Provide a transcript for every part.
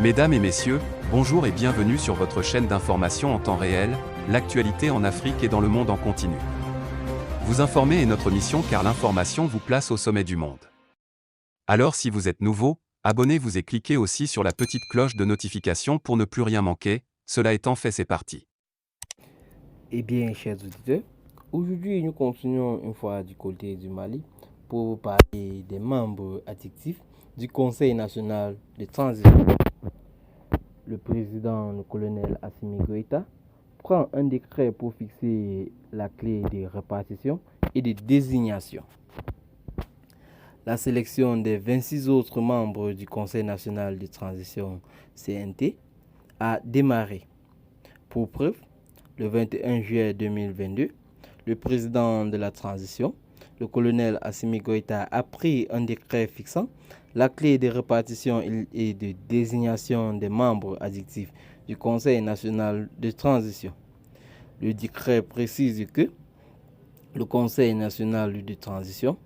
Mesdames et messieurs, bonjour et bienvenue sur votre chaîne d'information en temps réel, l'actualité en Afrique et dans le monde en continu. Vous informer est notre mission car l'information vous place au sommet du monde. Alors si vous êtes nouveau, abonnez-vous et cliquez aussi sur la petite cloche de notification pour ne plus rien manquer, cela étant fait c'est parti. Eh bien, chers auditeurs, aujourd'hui nous continuons une fois du côté du Mali pour vous parler des membres actifs du Conseil national de transition. Le président, le colonel Assimi Goïta, prend un décret pour fixer la clé de répartition et de désignation. La sélection des 26 autres membres du Conseil national de transition CNT a démarré. Pour preuve, le 21 juillet 2022, le président de la transition, le colonel Assimi Goïta, a pris un décret fixant la clé de répartition et de désignation des membres adjectifs du Conseil national de transition. Le décret précise que le Conseil national de transition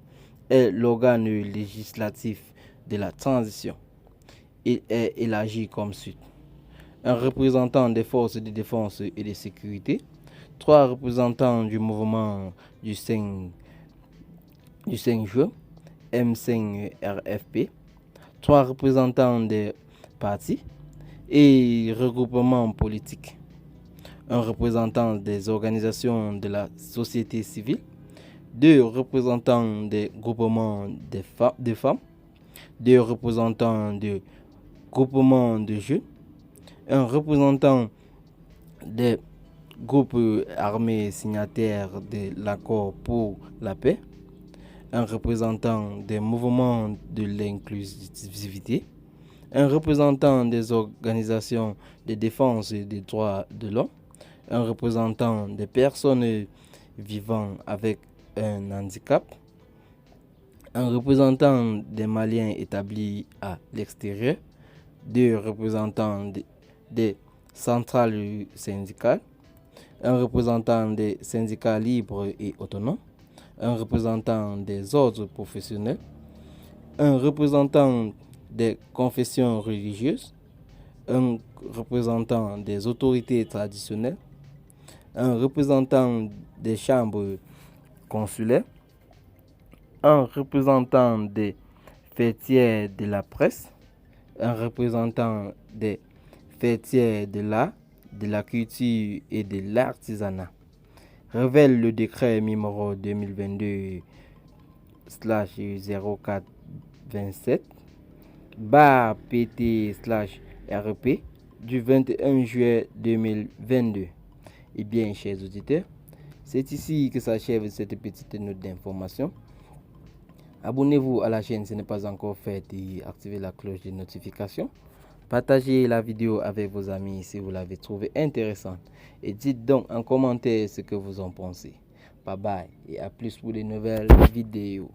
est l'organe législatif de la transition. Il est élargi comme suit. Un représentant des forces de défense et de sécurité, 3 représentants du mouvement du 5 juin, M5RFP, 3 représentants des partis et regroupements politiques, un représentant des organisations de la société civile, 2 représentants des groupements de femmes, 2 représentants de groupements de jeunes, un représentant des groupes armés signataires de l'accord pour la paix, un représentant des mouvements de l'inclusivité, un représentant des organisations de défense des droits de l'homme, un représentant des personnes vivant avec un handicap, un représentant des Maliens établis à l'extérieur, 2 représentants des centrales syndicales, un représentant des syndicats libres et autonomes, un représentant des ordres professionnels, un représentant des confessions religieuses, un représentant des autorités traditionnelles, un représentant des chambres consulaires, un représentant des fêtières de la presse, un représentant des fêtières de l'art, de la culture et de l'artisanat. Révèle le décret numéro 2022/0427/PT/RP du 21 juillet 2022. Eh bien, chers auditeurs, c'est ici que s'achève cette petite note d'information. Abonnez-vous à la chaîne si ce n'est pas encore fait et activez la cloche de notification. Partagez la vidéo avec vos amis si vous l'avez trouvée intéressante. Et dites donc en commentaire ce que vous en pensez. Bye bye et à plus pour de nouvelles vidéos.